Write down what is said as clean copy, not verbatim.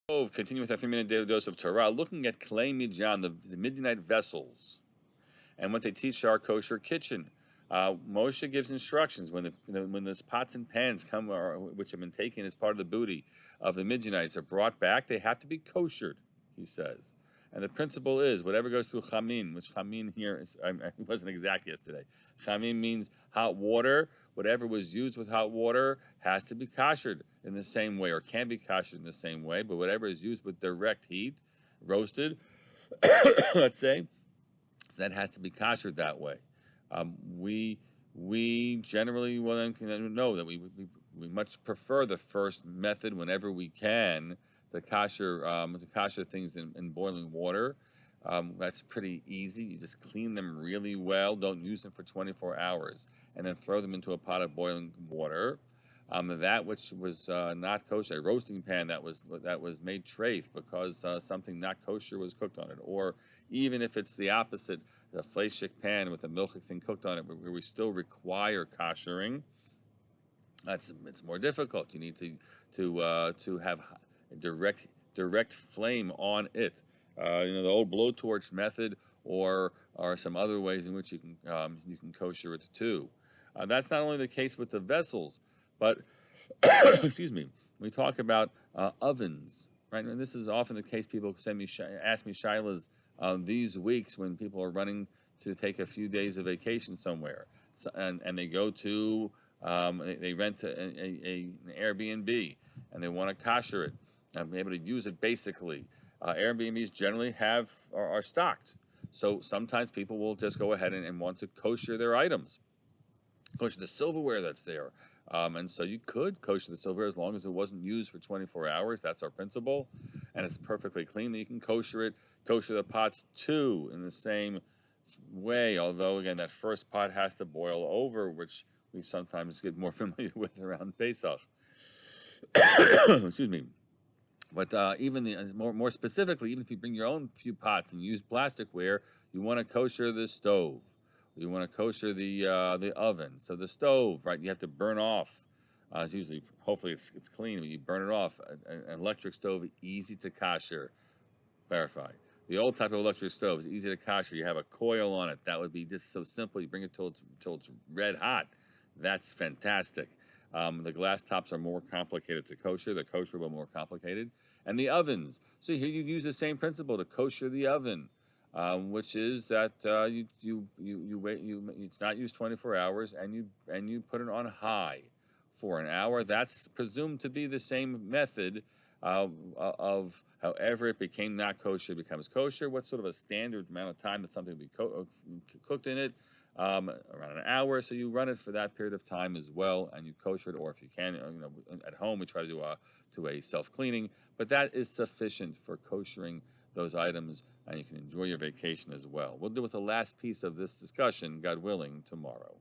Continue with our 3-minute daily dose of Torah, looking at Klei Midian, the Midianite vessels, and what they teach our kosher kitchen. Moshe gives instructions when those pots and pans come, which have been taken as part of the booty of the Midianites, are brought back. They have to be koshered, he says. And the principle is whatever goes through chamin, which chamin here is, it wasn't exact yesterday. Chamin means hot water. Whatever was used with hot water has to be koshered in the same way, or can be koshered in the same way. But whatever is used with direct heat, roasted, let's say, that has to be koshered that way. We generally know that we much prefer the first method whenever we can, to kosher things in boiling water. That's pretty easy. You just clean them really well. Don't use them for 24 hours, and then throw them into a pot of boiling water. That which was not kosher, a roasting pan that was made treif because something not kosher was cooked on it, or even if it's the opposite, the fleishik pan with a milchik thing cooked on it, where we still require koshering. It's more difficult. You need to have direct flame on it. The old blowtorch method, or some other ways in which you can kosher it too. That's not only the case with the vessels, but excuse me, we talk about ovens, right? And this is often the case. People ask me shilas these weeks when people are running to take a few days of vacation somewhere, and they go to they rent an Airbnb, and they want to kosher it and be able to use it basically. Airbnbs generally are stocked, so sometimes people will just go ahead and want to kosher their items, kosher the silverware that's there. And so you could kosher the silverware as long as it wasn't used for 24 hours. That's our principle, and it's perfectly clean. Then you can kosher it, kosher the pots too in the same way, although again that first pot has to boil over, which we sometimes get more familiar with around Pesach. Excuse me. But even more specifically, even if you bring your own few pots and use plasticware, you want to kosher the stove. You want to kosher the oven. So the stove, right? You have to burn off. It's usually, hopefully, it's clean. But you burn it off. An electric stove, easy to kosher. Clarify. The old type of electric stove is easy to kosher. You have a coil on it. That would be just so simple. You bring it till it's red hot. That's fantastic. The glass tops are more complicated to kosher. The kosher will be more complicated. And the ovens. So here you use the same principle to kosher the oven, which is that you wait. It's not used 24 hours, and you put it on high for an hour. That's presumed to be the same method of however it became not kosher becomes kosher. What's sort of a standard amount of time that something will be cooked in it? Around an hour. So you run it for that period of time as well, and you kosher it. Or if you can, at home we try to do a self-cleaning, but that is sufficient for koshering those items, and you can enjoy your vacation as well. We'll deal with the last piece of this discussion, God willing, tomorrow.